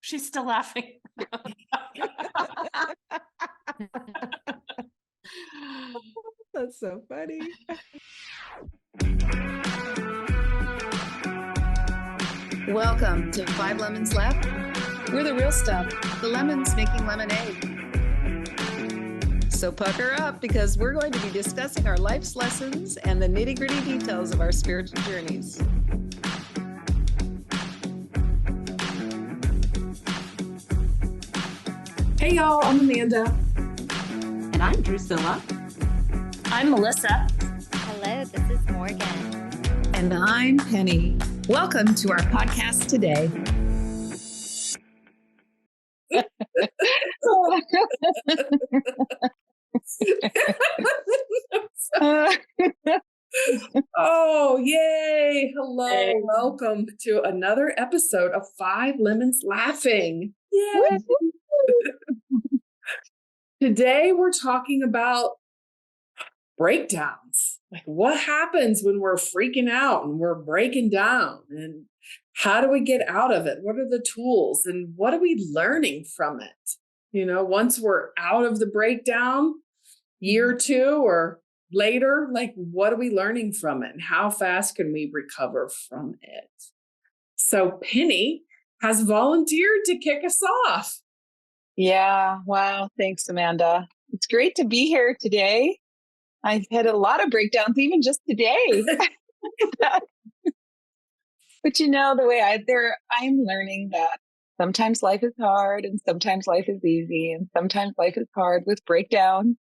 She's still laughing. That's so funny. Welcome to 5 Lemons Left. We're the real stuff, the lemons making lemonade. So pucker up, because we're going to be discussing our life's lessons and the nitty-gritty details of our spiritual journeys. Hey y'all, I'm Amanda. And I'm Drusilla. I'm Melissa. Hello, this is Morgan. And I'm Penny. Welcome to our podcast today. Oh, yay. Hello. Hey. Welcome to another episode of 5 Lemons Laughing. Yay. Today we're talking about breakdowns. Like what happens when we're freaking out and we're breaking down, and how do we get out of it? What are the tools and what are we learning from it? You know, once we're out of the breakdown, year or two or later, like what are we learning from it and how fast can we recover from it? So Penny has volunteered to kick us off. Yeah. Wow. Thanks, Amanda. It's great to be here today. I've had a lot of breakdowns, even just today. But you know, the way I'm learning that sometimes life is hard and sometimes life is easy and sometimes life is hard with breakdown.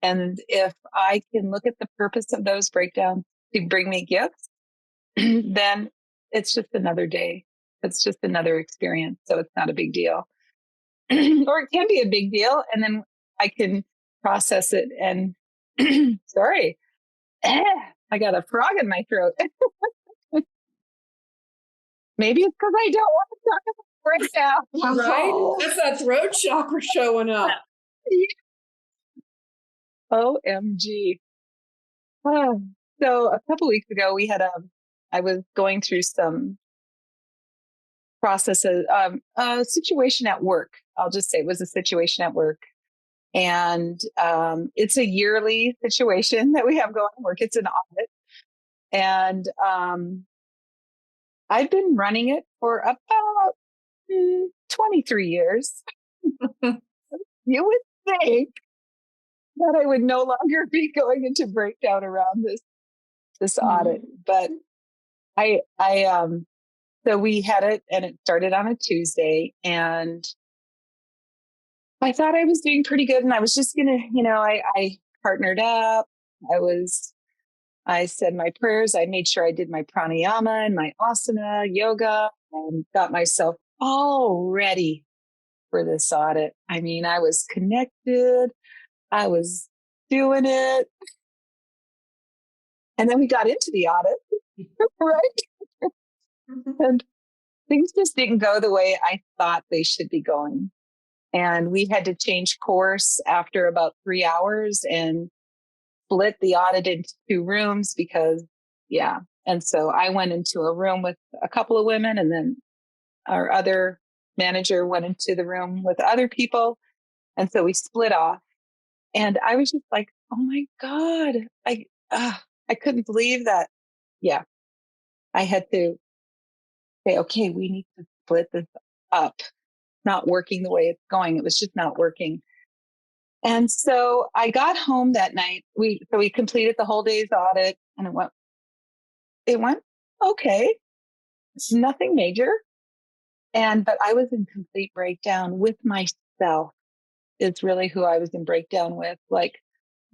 And if I can look at the purpose of those breakdowns to bring me gifts, then it's just another day. It's just another experience. So it's not a big deal. Or it can be a big deal. And then I can process it and sorry, I got a frog in my throat. Maybe it's because I don't want to talk about breakdown. Right? That's that throat chakra showing up. OMG. So a couple weeks ago, I was going through some processes, a situation at work. I'll just say it was a situation at work. And it's a yearly situation that we have going at work. It's an audit. And I've been running it for about 23 years. You would think that I would no longer be going into breakdown around this audit. But so we had it, and it started on a Tuesday, and I thought I was doing pretty good, and I was just gonna, I partnered up. I said my prayers. I made sure I did my pranayama and my asana, yoga, and got myself all ready for this audit. I mean, I was connected. I was doing it. And then we got into the audit, right? And things just didn't go the way I thought they should be going. And we had to change course after about 3 hours and split the audit into 2 rooms because, yeah. And so I went into a room with a couple of women, and then our other manager went into the room with other people. And so we split off. And I was just like, oh my God, I couldn't believe that. Yeah. I had to say, okay, we need to split this up. Not working the way it's going. It was just not working. And so I got home that night. We completed the whole day's audit, and it went okay. Nothing major. But I was in complete breakdown with myself. Is really who I was in breakdown with. Like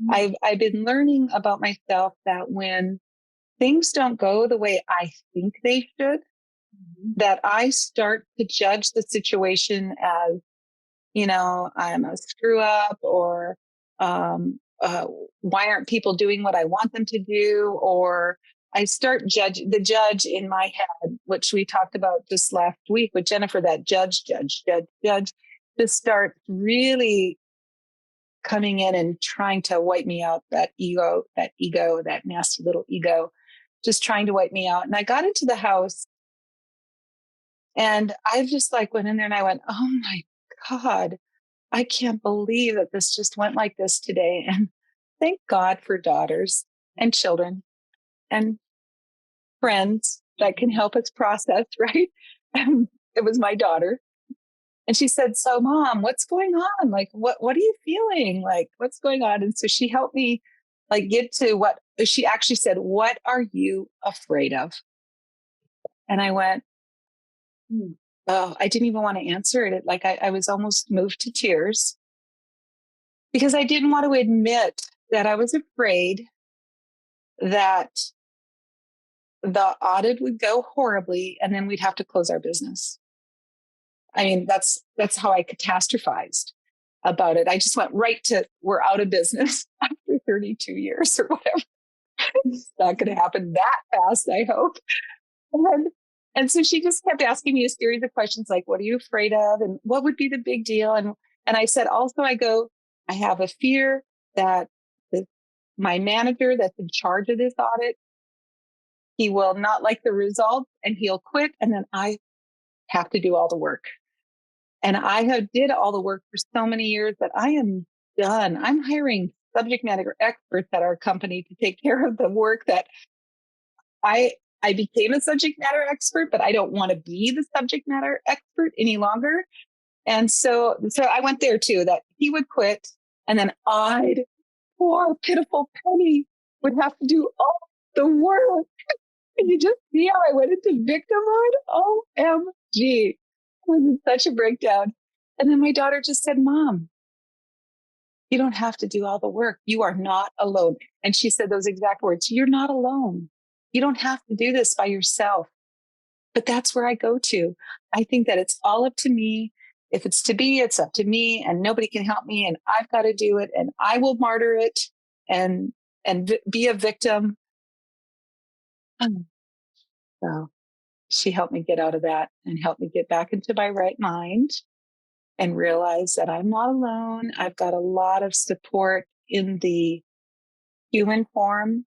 I've been learning about myself that when things don't go the way I think they should, that I start to judge the situation as, I'm a screw up, or why aren't people doing what I want them to do? Or I start the judge in my head, which we talked about just last week with Jennifer, that judge, just start really coming in and trying to wipe me out, that ego, that nasty little ego, just trying to wipe me out. And I got into the house And I just like went in there and I went, oh my God, I can't believe that this just went like this today. And thank God for daughters and children and friends that can help us process, right? And it was my daughter. And she said, so mom, what's going on? Like, what are you feeling? Like, what's going on? And so she helped me like get to what she actually said, what are you afraid of? And I went, oh, I didn't even want to answer it. Like I was almost moved to tears because I didn't want to admit that I was afraid that the audit would go horribly and then we'd have to close our business. I mean, that's how I catastrophized about it. I just went right to we're out of business after 32 years or whatever. It's not going to happen that fast, I hope. And so she just kept asking me a series of questions like, what are you afraid of? And what would be the big deal? And I said, also, I have a fear that my manager that's in charge of this audit, he will not like the results and he'll quit. And then I have to do all the work. And I did all the work for so many years that I am done. I'm hiring subject matter experts at our company to take care of the work that I became a subject matter expert, but I don't want to be the subject matter expert any longer. And so I went there too, that he would quit. And then poor pitiful Penny, would have to do all the work. And you just see how I went into victim mode? OMG. It was in such a breakdown. And then my daughter just said, Mom, you don't have to do all the work. You are not alone. And she said those exact words. You're not alone. You don't have to do this by yourself. But that's where I go to. I think that it's all up to me. If it's to be, it's up to me and nobody can help me and I've got to do it and I will martyr it and be a victim. So she helped me get out of that and helped me get back into my right mind and realize that I'm not alone. I've got a lot of support in the human form.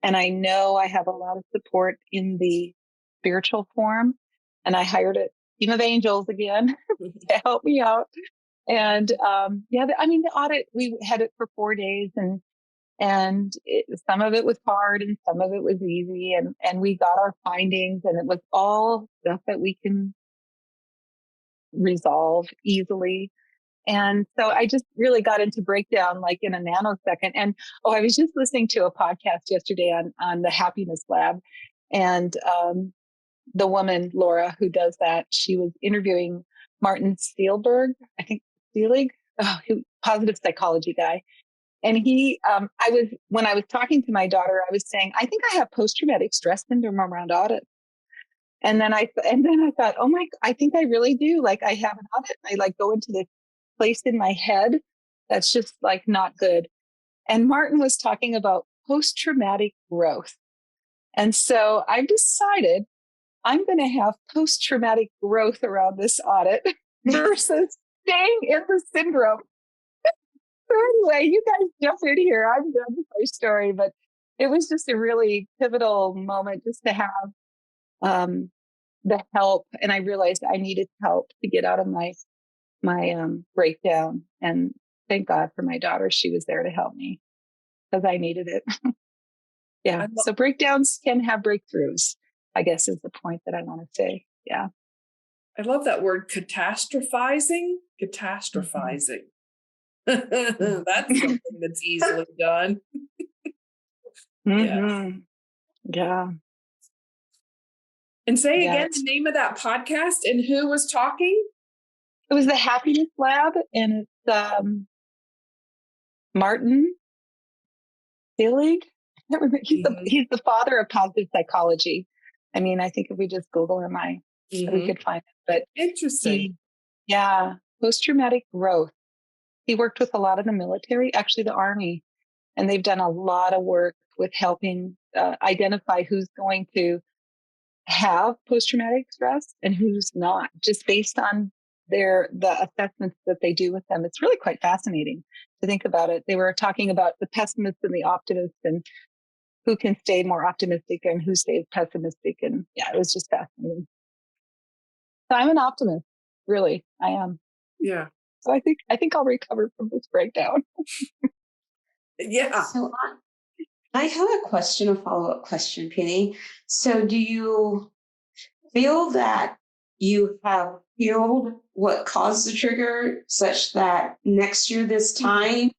And I know I have a lot of support in the spiritual form. And I hired a team of angels again to help me out. And the audit, we had it for 4 days and some of it was hard and some of it was easy. And we got our findings and it was all stuff that we can resolve easily. And so I just really got into breakdown like in a nanosecond. And I was just listening to a podcast yesterday on the Happiness Lab. And the woman, Laura, who does that, she was interviewing Martin Spielberg, I think Selig, positive psychology guy. And when I was talking to my daughter, I was saying, I think I have post-traumatic stress syndrome around audit. And then I thought, oh my, I think I really do. Like I have an audit. I like go into this place in my head that's just like not good. And Martin was talking about post-traumatic growth. And so I've decided I'm going to have post-traumatic growth around this audit versus staying in the syndrome. So anyway, you guys jump in here. I'm done with my story, but it was just a really pivotal moment just to have the help. And I realized I needed help to get out of my breakdown. And thank God for my daughter. She was there to help me because I needed it. Yeah. So breakdowns can have breakthroughs, I guess is the point that I want to say. Yeah. I love that word catastrophizing. Catastrophizing. That's something that's easily done. Mm-hmm. Yeah. And say again the name of that podcast and who was talking? It was the Happiness Lab, and it's Martin Selig. He's the father of positive psychology. I mean, I think if we just Google him, we could find it. But interesting. Post-traumatic growth. He worked with a lot of the military, actually the Army, and they've done a lot of work with helping identify who's going to have post-traumatic stress and who's not, just based on the assessments that they do with them. It's really quite fascinating to think about it. They were talking about the pessimist and the optimist and who can stay more optimistic and who stays pessimistic. And yeah, it was just fascinating. So I'm an optimist. Really, I am. Yeah. So I think I'll recover from this breakdown. Yeah. So I have a question, a follow-up question, Penny. So do you feel that you have healed what caused the trigger such that next year, this time,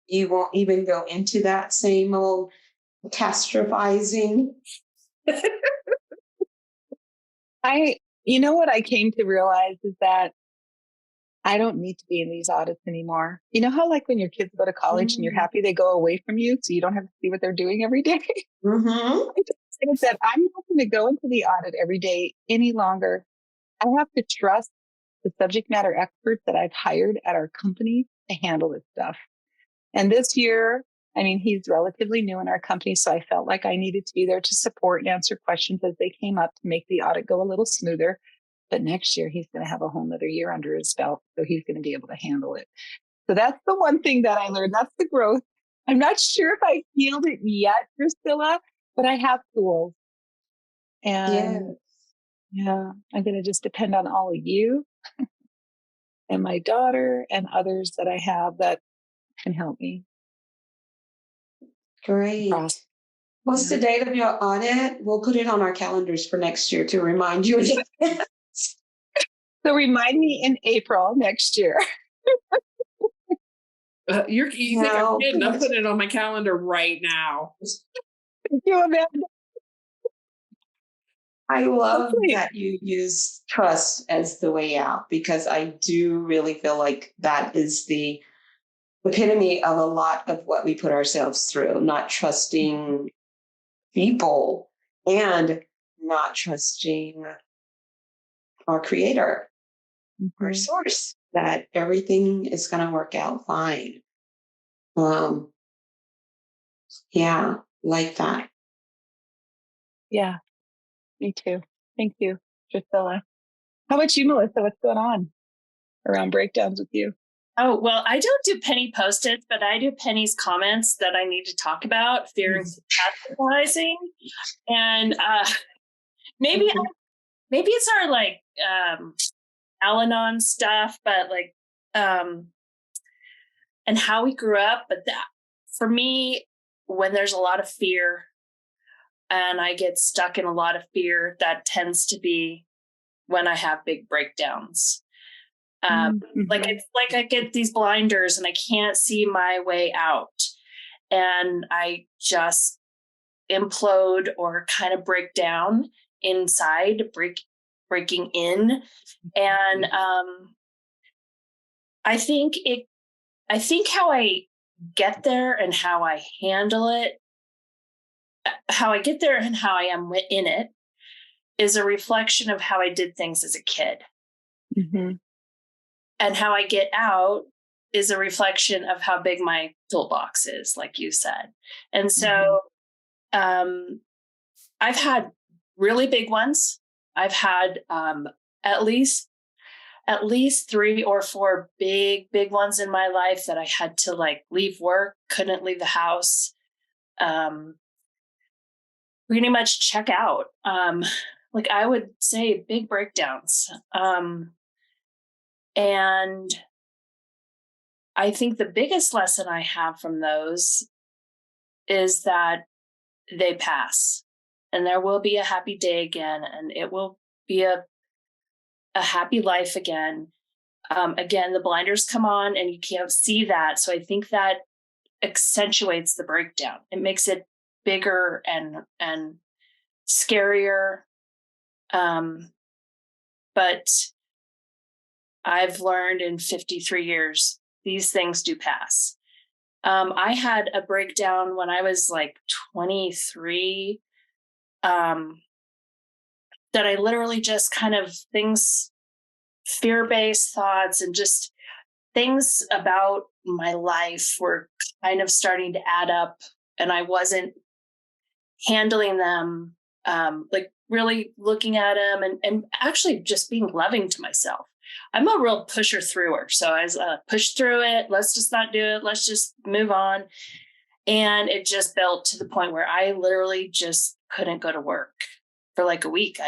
you won't even go into that same old catastrophizing? You know what I came to realize is that I don't need to be in these audits anymore. You know how like when your kids go to college and you're happy they go away from you so you don't have to see what they're doing every day? Mm-hmm. I just said that I'm not going to go into the audit every day any longer. I have to trust the subject matter experts that I've hired at our company to handle this stuff. And this year, I mean, he's relatively new in our company, so I felt like I needed to be there to support and answer questions as they came up to make the audit go a little smoother. But next year, he's going to have a whole nother year under his belt, so he's going to be able to handle it. So that's the one thing that I learned. That's the growth. I'm not sure if I healed it yet, Priscilla, but I have tools. And yeah, I'm going to just depend on all of you and my daughter and others that I have that can help me. Great. What's the date of your audit? We'll put it on our calendars for next year to remind you. So remind me in April next year. You think I'm kidding? I'm putting it on my calendar right now. Thank you, Amanda. I love that you use trust as the way out, because I do really feel like that is the epitome of a lot of what we put ourselves through, not trusting people and not trusting our creator, our source, that everything is going to work out fine. Yeah, like that. Yeah, me too. Thank you, Priscilla. How about you, Melissa? What's going on around breakdowns with you? Oh, well, I don't do Penny post-its, but I do Penny's comments that I need to talk about, fear and catastrophizing. And maybe it's our like Al-Anon stuff, but like and how we grew up. But that for me, when there's a lot of fear and I get stuck in a lot of fear, that tends to be when I have big breakdowns. Like it's like I get these blinders and I can't see my way out, and I just implode or kind of break down inside, breaking in. And I think how I get there and how I handle it, how I get there and how I am in it, is a reflection of how I did things as a kid. And how I get out is a reflection of how big my toolbox is, like you said. And so I've had really big ones. I've had at least 3 or 4 big ones in my life that I had to like leave work, couldn't leave the house, pretty much check out. Like I would say big breakdowns. And I think the biggest lesson I have from those is that they pass, and there will be a happy day again, and it will be a happy life again. Again, the blinders come on and you can't see that. So I think that accentuates the breakdown. It makes it bigger and scarier. But I've learned in 53 years, these things do pass. I had a breakdown when I was like 23, that I literally just kind of fear-based thoughts and just things about my life were kind of starting to add up, and I wasn't handling them, like really looking at them and actually just being loving to myself. I'm a real pusher througher. So I was pushed through it. Let's just not do it. Let's just move on. And it just built to the point where I literally just couldn't go to work for like a week.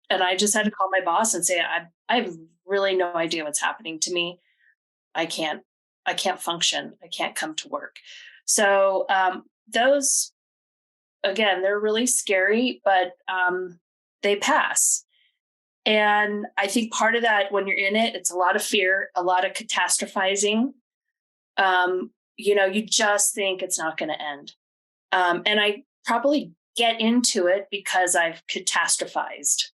And I just had to call my boss and say, I have really no idea what's happening to me. I can't function. I can't come to work. So those, again, they're really scary, but they pass. And I think part of that, when you're in it, it's a lot of fear, a lot of catastrophizing. You just think it's not going to end. And I probably get into it because I've catastrophized.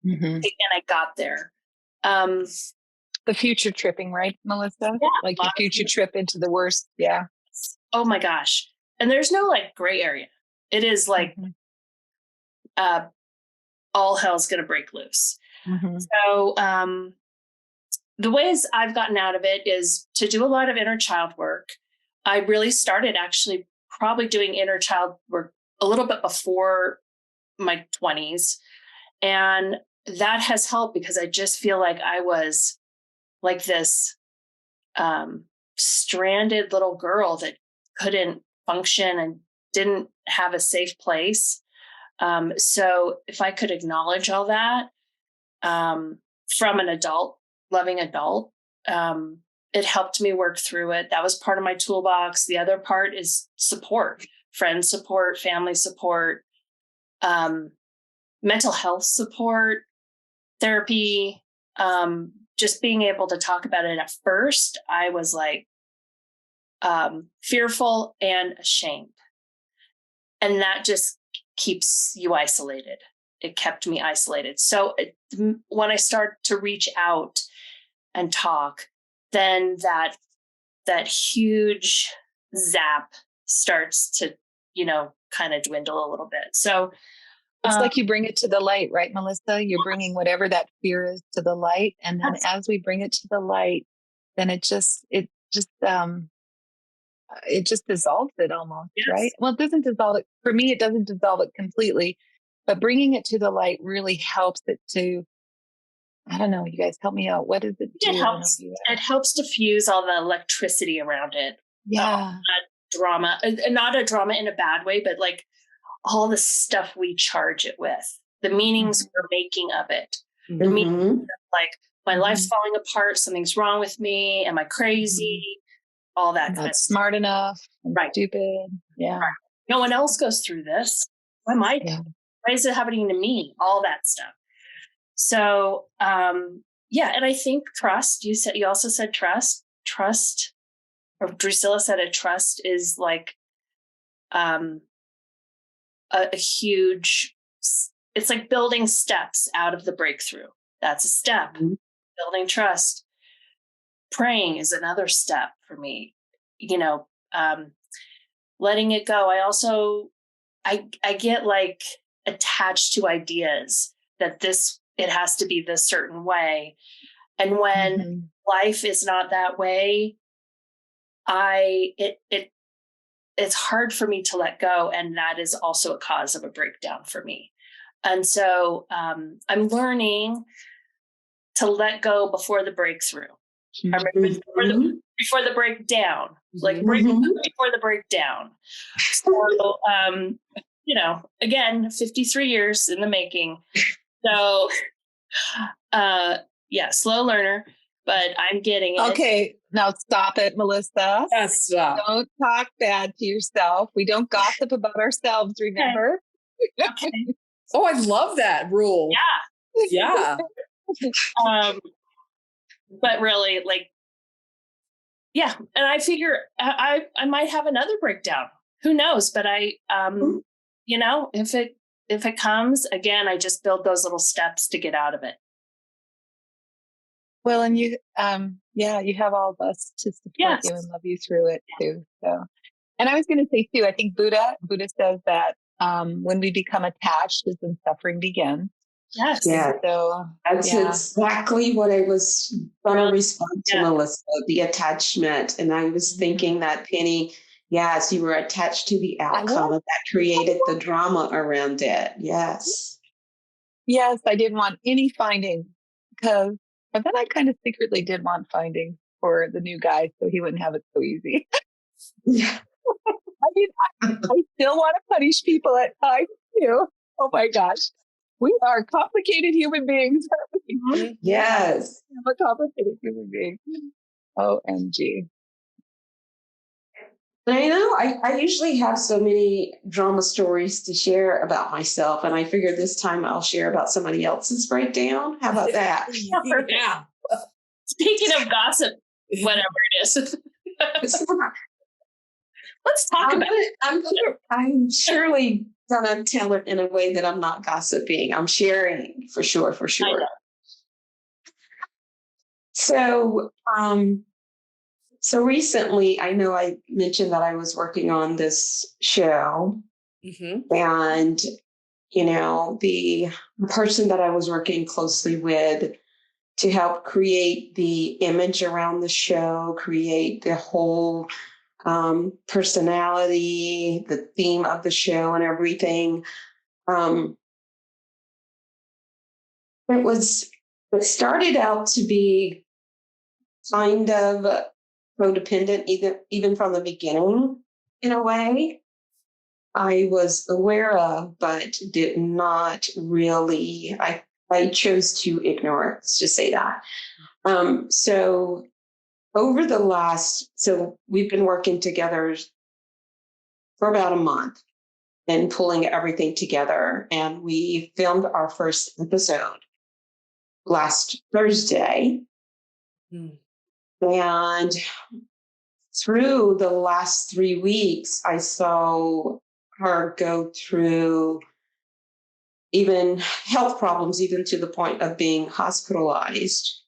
And I got there. The future tripping, right, Melissa? Yeah, like the future trip into the worst. Yeah. Oh my gosh. And there's no like gray area. It is like all hell's going to break loose. So the ways I've gotten out of it is to do a lot of inner child work. I really started actually probably doing inner child work a little bit before my 20s. And that has helped because I just feel like I was like this stranded little girl that couldn't function and didn't have a safe place. So if I could acknowledge all that from an adult, loving adult, it helped me work through it. That was part of my toolbox. The other part is support, friend support, family support, mental health support, therapy, just being able to talk about it. At first, I was like fearful and ashamed. And that just keeps you isolated. It kept me isolated. So when I start to reach out and talk, then that huge zap starts to, kind of dwindle a little bit. So it's like you bring it to the light, right, Melissa? You're bringing whatever that fear is to the light. And then as we bring it to the light, then it just dissolves it almost, right? Well, it doesn't dissolve it. For me, it doesn't dissolve it completely, but bringing it to the light really helps it to, I don't know, you guys help me out. What does it do? It helps diffuse all the electricity around it. Yeah. That drama, not a drama in a bad way, but like all the stuff we charge it with, the meanings we're making of it. The meaning of, like, my life's falling apart, something's wrong with me, am I crazy? All that. Not smart enough. Right. Stupid. Yeah. Right. No one else goes through this. Why am I? Yeah. Why is it happening to me? All that stuff. So, and I think trust, you also said trust, or Drusilla said it, trust is like, a huge, it's like building steps out of the breakthrough. That's a step. Building trust. Praying is another step for me, letting it go. I also, I get like attached to ideas that it has to be this certain way. And when life is not that way, it's hard for me to let go. And that is also a cause of a breakdown for me. And so I'm learning to let go before the breakthrough. Before the breakdown, like before the breakdown. So, again, 53 years in the making. So, slow learner, but I'm getting it. Okay, now stop it, Melissa. Yes, stop. Don't talk bad to yourself. We don't gossip about ourselves, remember? Okay. Oh, I love that rule. Yeah. But really, like, and I figure I might have another breakdown. Who knows? But if it comes again, I just build those little steps to get out of it. Well, and you have all of us to support you and love you through it too. So, and I was going to say too, I think Buddha says that when we become attached is when suffering begins. Yes. Yeah. So that's exactly what I was going to respond to, Melissa, the attachment. And I was thinking that, Penny, yes, you were attached to the outcome and that created the drama around it. Yes. Yes, I didn't want any finding but then I kind of secretly did want finding for the new guy so he wouldn't have it so easy. Yeah. I mean, I still want to punish people at times too. Oh my gosh. We are complicated human beings. Yes. I'm a complicated human being. OMG. And I know I usually have so many drama stories to share about myself, and I figured this time I'll share about somebody else's breakdown. How about that? Yeah. Speaking of gossip, whatever it is, It's not- let's talk about it. I'm surely gonna tell it in a way that I'm not gossiping. I'm sharing for sure, for I sure. know. So recently, I know I mentioned that I was working on this show, and the person that I was working closely with to help create the image around the show, create the whole personality, the theme of the show, and everything. It started out to be kind of codependent, even from the beginning, in a way. I was aware of, but did not really. I chose to ignore. Let's just say that. So we've been working together for about a month and pulling everything together, and we filmed our first episode last Thursday. And through the last 3 weeks, I saw her go through even health problems, even to the point of being hospitalized,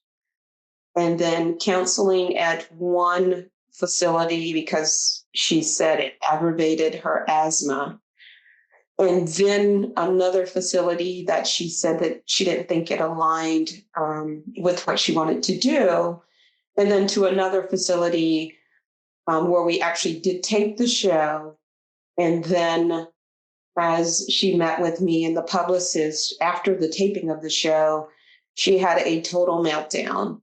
and then counseling at one facility because she said it aggravated her asthma. And then another facility that she said that she didn't think it aligned with what she wanted to do. And then to another facility where we actually did tape the show. And then as she met with me and the publicist after the taping of the show, she had a total meltdown.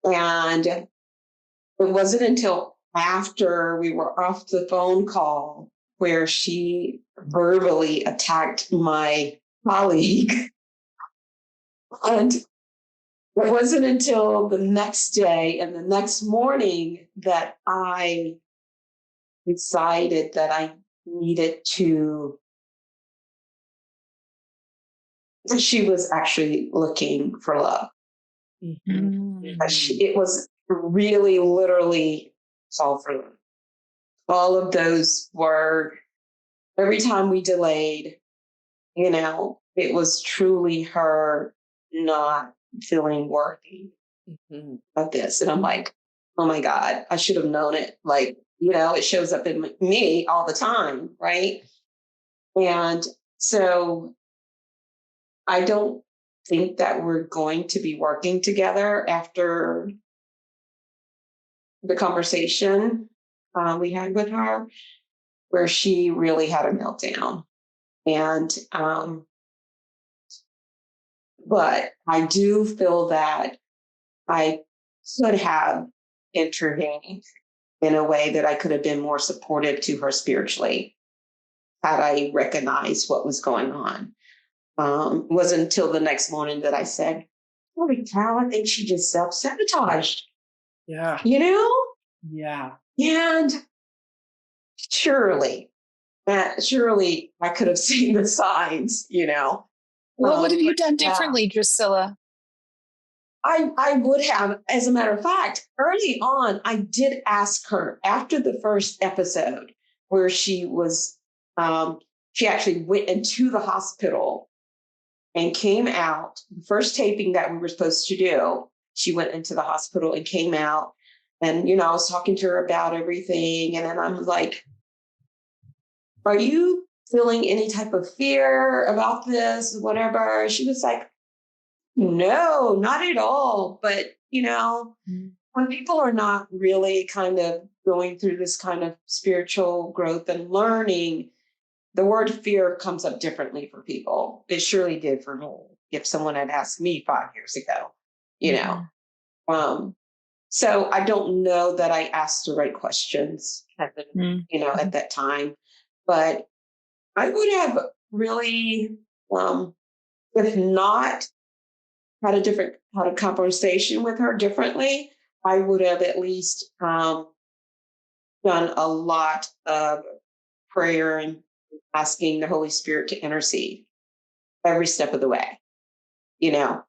And it wasn't until after we were off the phone call where she verbally attacked my colleague. And it wasn't until the next day and the next morning that I decided that I needed that she was actually looking for love. It was really literally all for love. All of those were, every time we delayed, it was truly her not feeling worthy of this. And I'm like, oh my God, I should have known it. Like, it shows up in me all the time, right? And so I don't think that we're going to be working together after the conversation we had with her, where she really had a meltdown. And, but I do feel that I could have intervened in a way that I could have been more supportive to her spiritually had I recognized what was going on. It wasn't until the next morning that I said, holy cow, I think she just self-sabotaged. Yeah. Yeah. And surely I could have seen the signs, Well, what have you done differently, Drusilla? I would have, as a matter of fact, early on, I did ask her after the first episode where she was, she actually went into the hospital and came out. The first taping that we were supposed to do, she went into the hospital and came out. And, I was talking to her about everything. And then I'm like, are you feeling any type of fear about this, whatever? She was like, no, not at all. But, when people are not really kind of going through this kind of spiritual growth and learning, the word fear comes up differently for people. It surely did for me. If someone had asked me 5 years ago, so I don't know that I asked the right questions at that time, but I would have really if not had a conversation with her differently, I would have at least done a lot of prayer and asking the Holy Spirit to intercede every step of the way, you know.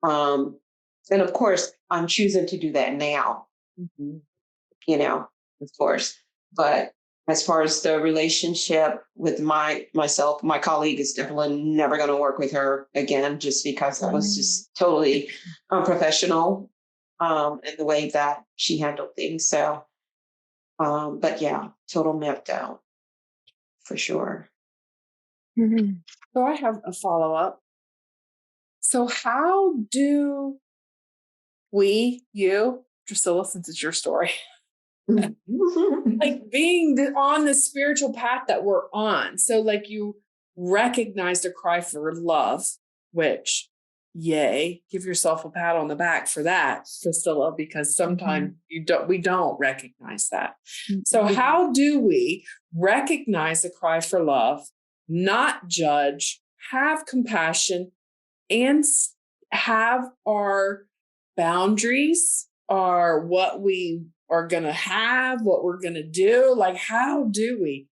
And of course, I'm choosing to do that now, you know, of course. But as far as the relationship with my colleague is definitely never going to work with her again, just because that was just totally unprofessional in the way that she handled things. So, but yeah, total meltdown for sure. So I have a follow-up. So how do you, Drusilla, since it's your story, like being on the spiritual path that we're on? So like you recognized a cry for love, which yay, give yourself a pat on the back for that, Drusilla, because sometimes we don't recognize that. So how do we recognize the cry for love, not judge, have compassion, and have our boundaries, are what we are going to have, what we're going to do? Like, how do we?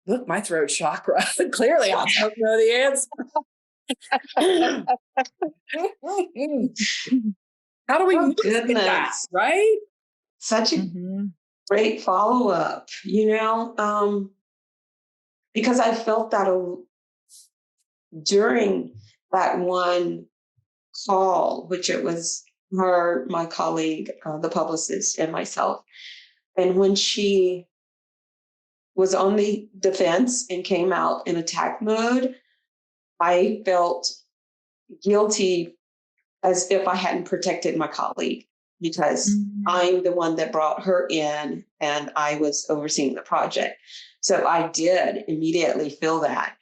Look, my throat chakra. Clearly, I don't know the answer. How do we move with that, right? Such a great follow-up, you know, because I felt that during that one call, which it was her, my colleague, the publicist, and myself. And when she was on the defense and came out in attack mode, I felt guilty as if I hadn't protected my colleague, because I'm the one that brought her in and I was overseeing the project. So I did immediately feel that.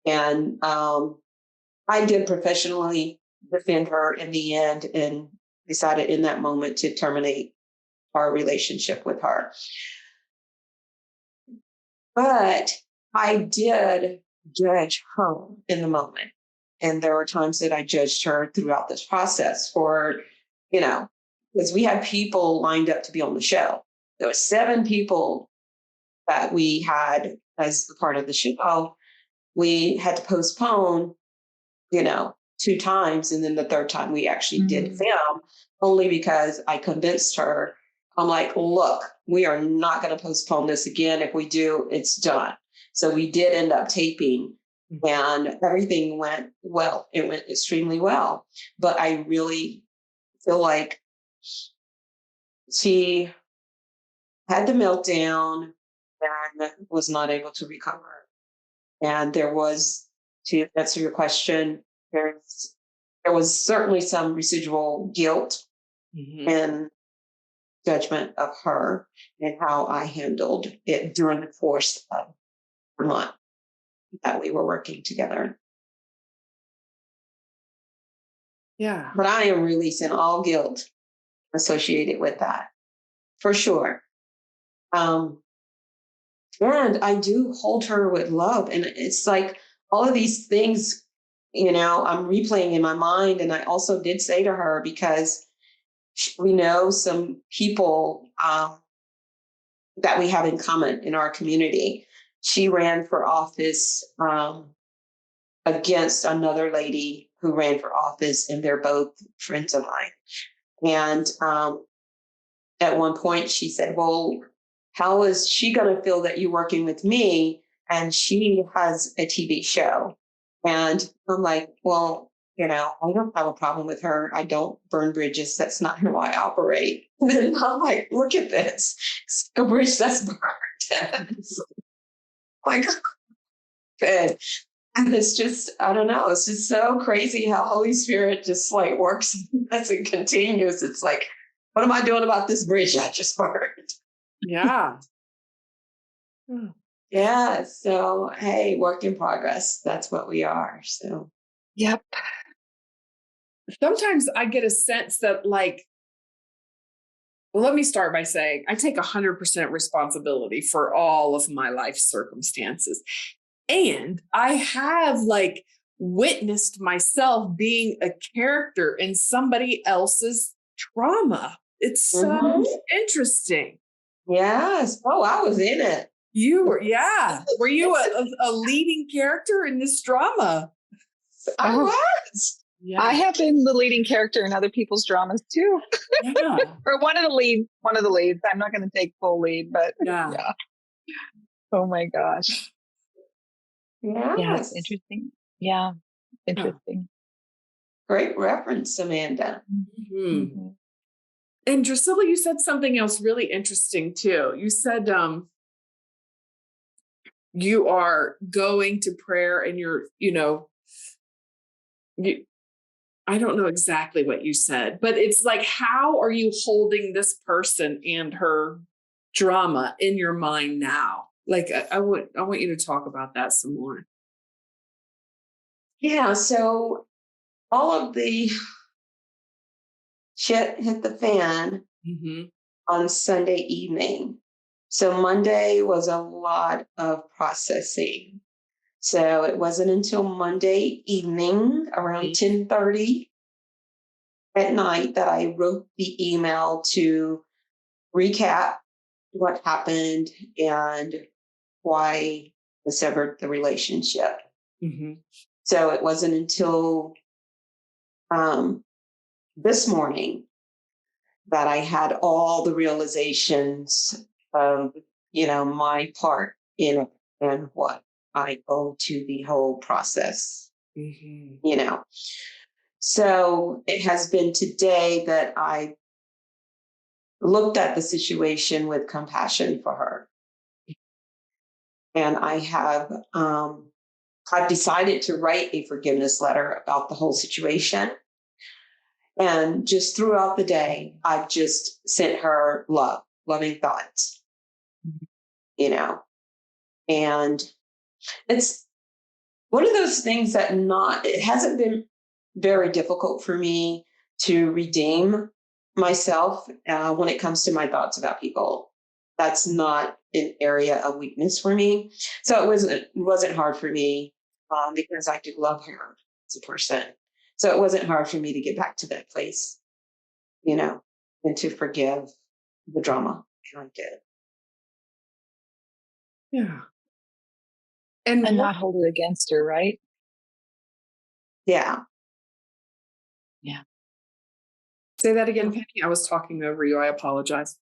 And I did professionally defend her in the end and decided in that moment to terminate our relationship with her. But I did judge her in the moment. And there were times that I judged her throughout this process for, you know, because we had people lined up to be on the show. There were 7 people that we had as a part of the show. We had to postpone, you know, 2 times. And then the 3rd time we actually did film, only because I convinced her. I'm like, look, we are not going to postpone this again. If we do, it's done. So we did end up taping and everything went well. It went extremely well. But I really feel like she had the meltdown and was not able to recover. And there was, to answer your question, there was certainly some residual guilt and judgment of her and how I handled it during the course of the month that we were working together. Yeah. But I am releasing all guilt associated with that, for sure. And I do hold her with love. And it's like all of these things, you know, I'm replaying in my mind. And I also did say to her, because we know some people that we have in common in our community. She ran for office against another lady who ran for office, and they're both friends of mine. And at one point she said, well, how is she going to feel that you're working with me? And she has a TV show. And I'm like, well, you know, I don't have a problem with her. I don't burn bridges. That's not how I operate. And I'm like, look at this. It's a bridge that's burned. Like, and it's just, I don't know. It's just so crazy how Holy Spirit just like works as it continues. It's like, what am I doing about this bridge I just burned? Yeah. Yeah. So, hey, work in progress. That's what we are. So, Yep. Sometimes I get a sense that, like, well, let me start by saying I take 100% responsibility for all of my life circumstances. And I have like witnessed myself being a character in somebody else's trauma. It's so interesting. Yes. Oh, I was in it. You were, yeah. Were you a leading character in this drama? I was. Yeah. I have been the leading character in other people's dramas too. Yeah. Or one of the leads. I'm not going to take full lead, but Yeah. yeah. Oh my gosh. Yes. Yeah, it's interesting. Yeah, interesting. Great reference, Amanda. Mm-hmm. And Drusilla, you said something else really interesting too. You said you are going to prayer and I don't know exactly what you said, but it's like, how are you holding this person and her drama in your mind now? Like, I want you to talk about that some more. Yeah. So all of the shit hit the fan on Sunday evening. So Monday was a lot of processing. So it wasn't until Monday evening around 10:30 at night that I wrote the email to recap what happened and why I severed the relationship. So it wasn't until this morning that I had all the realizations of, my part in it and what I owe to the whole process, So it has been today that I looked at the situation with compassion for her. And I have, I've decided to write a forgiveness letter about the whole situation. And just throughout the day, I've just sent her loving thoughts, and it's one of those things that it hasn't been very difficult for me to redeem myself when it comes to my thoughts about people. That's not an area of weakness for me. So it wasn't hard for me because I do love her as a person. So it wasn't hard for me to get back to that place, and to forgive the drama I did. Yeah. And not hold it against her, right? Yeah. Yeah. Say that again, Penny. I was talking over you. I apologize.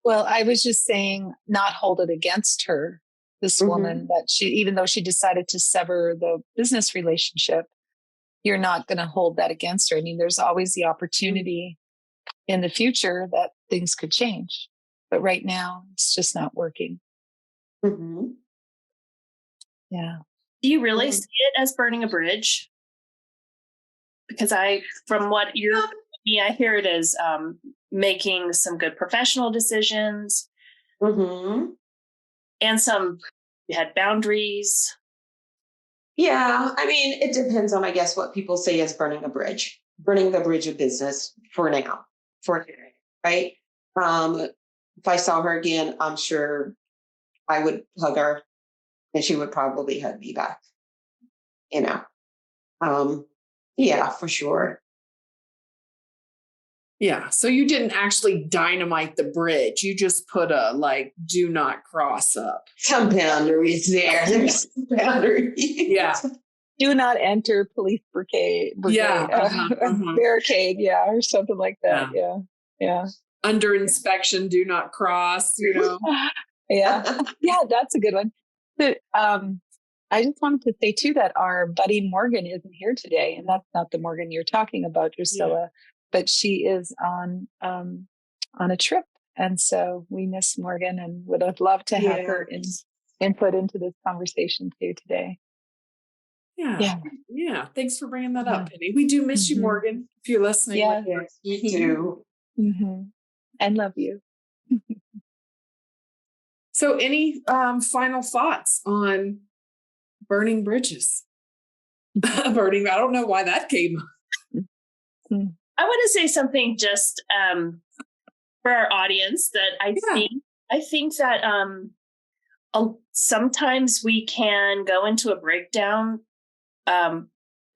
Well, I was just saying not hold it against her, this woman, that even though she decided to sever the business relationship, you're not going to hold that against her. I mean, there's always the opportunity in the future that things could change. But right now, it's just not working. Yeah. Do you really see it as burning a bridge? Because from what you're telling me, I hear it as making some good professional decisions. And you had boundaries. Yeah. I mean, it depends on, I guess, what people say is burning the bridge of business for now, right? If I saw her again, I'm sure I would hug her and she would probably hug me back, yeah, for sure. Yeah. So you didn't actually dynamite the bridge. You just put a do not cross up. Some boundaries there. There's boundaries. Yeah. Do not enter police brigade. Yeah. Barricade. Yeah. Or something like that. Yeah. Yeah. Under inspection, do not cross, Yeah. Yeah. That's a good one. But, I just wanted to say too that our buddy Morgan isn't here today, and that's not the Morgan you're talking about, Drusilla, but she is on a trip, and so we miss Morgan and would have loved to have her input into this conversation too today. Yeah. Thanks for bringing that up, Penny. We do miss you, Morgan. If you're listening, Yes, you do. And love you. So, any final thoughts on burning bridges? I don't know why that came up. I want to say something just for our audience that I think that sometimes we can go into a breakdown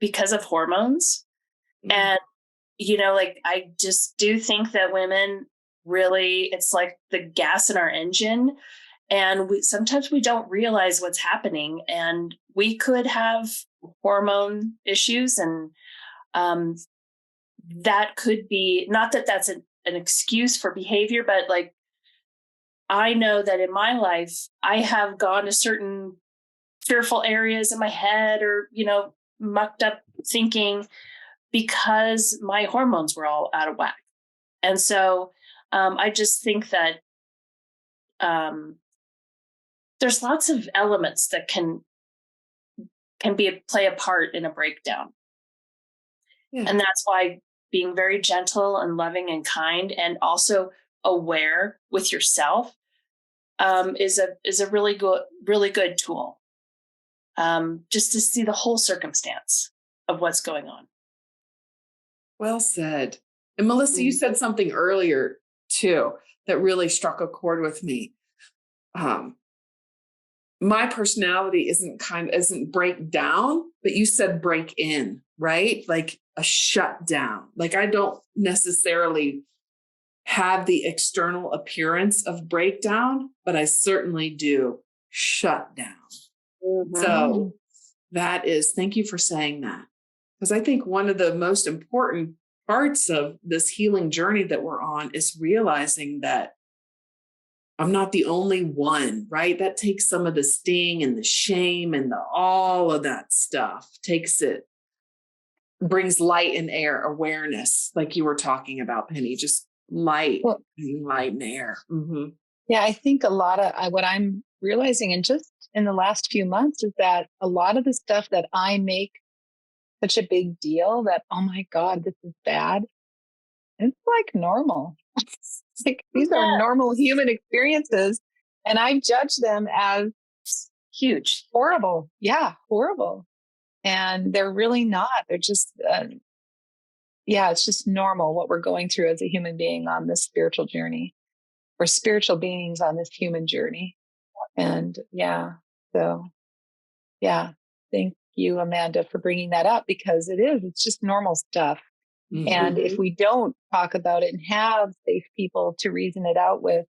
because of hormones. And, like, I just do think that women really, it's like the gas in our engine. And sometimes we don't realize what's happening, and we could have hormone issues. And that could be, not that that's an excuse for behavior, but like, I know that in my life, I have gone to certain fearful areas in my head, or, mucked up thinking, because my hormones were all out of whack. And so I just think that there's lots of elements that can play a part in a breakdown. Yeah. And that's why being very gentle and loving and kind, and also aware with yourself, is a really good tool. Just to see the whole circumstance of what's going on. Well said. And Melissa, you said something earlier too that really struck a chord with me. My personality isn't break down, but you said break in, right? Like a shutdown. Like, I don't necessarily have the external appearance of breakdown, but I certainly do shut down. Mm-hmm. So thank you for saying that. Because I think one of the most important parts of this healing journey that we're on is realizing that I'm not the only one, right? That takes some of the sting and the shame and all of that stuff, brings light and air, awareness, like you were talking about, Penny, just light and air. Mm-hmm. Yeah, I think a lot of what I'm realizing, and just in the last few months, is that a lot of the stuff that I make such a big deal, that, oh my God, this is bad, it's like normal. Like, these are normal human experiences, and I judge them as huge, horrible. Yeah, horrible. And they're really not. They're just, it's just normal what we're going through as a human being on this spiritual journey. We're spiritual beings on this human journey. And thank you, Amanda, for bringing that up, because it's just normal stuff. Mm-hmm. And if we don't talk about it and have safe people to reason it out with,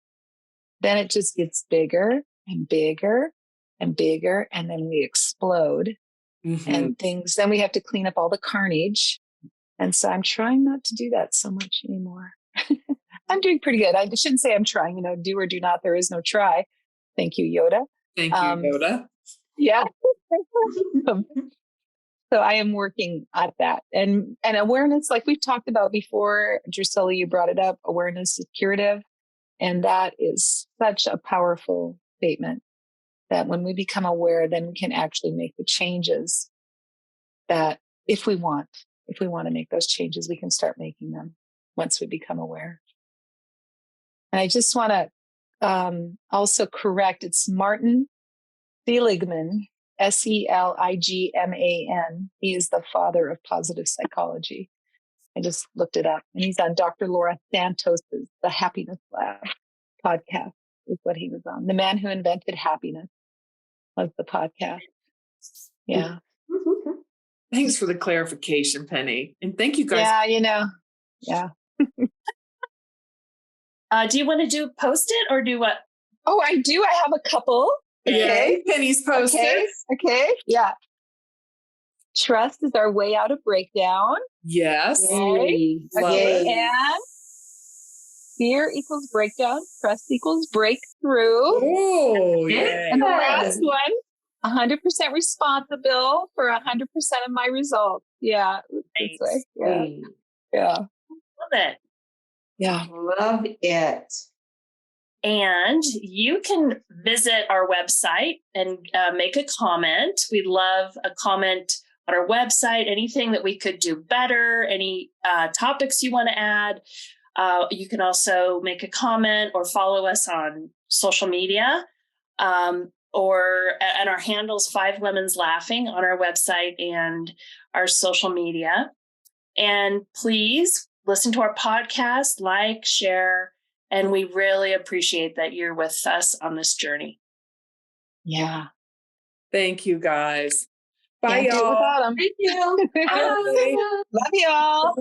then it just gets bigger and bigger and bigger. And then we explode. Mm-hmm. And then we have to clean up all the carnage. And so I'm trying not to do that so much anymore. I'm doing pretty good. I shouldn't say I'm trying, do or do not. There is no try. Thank you, Yoda. Thank you, Yoda. Yeah. So I am working at that. And awareness, like we've talked about before, Drusilla, you brought it up, awareness is curative. And that is such a powerful statement, that when we become aware, then we can actually make the changes that if we want to make those changes, we can start making them once we become aware. And I just want to also correct, it's Martin Seligman, Seligman. He is the father of positive psychology. I just looked it up, and he's on Dr. Laura Santos' The Happiness Lab podcast is what he was on. The Man Who Invented Happiness was the podcast. Yeah. Thanks for the clarification, Penny. And thank you guys. Yeah, Yeah. Do you want to post it or do what? Oh, I do. I have a couple. Okay. Penny's posted. Okay. Yeah. Trust is our way out of breakdown. Yes. Okay. And fear equals breakdown. Trust equals breakthrough. Oh, yeah. And the last one, 100% responsible for 100% of my results. Yeah. Nice. This way. Yeah. Love it. Yeah. Love it. And you can visit our website and make a comment. We'd love a comment on our website, anything that we could do better, any topics you want to add. You can also make a comment or follow us on social media, and our handle's 5 Lemons Laughing on our website and our social media. And please listen to our podcast, like, share, and we really appreciate that you're with us on this journey. Yeah. Thank you, guys. Bye, Can't do it y'all. without them. Thank you. Bye. Love y'all.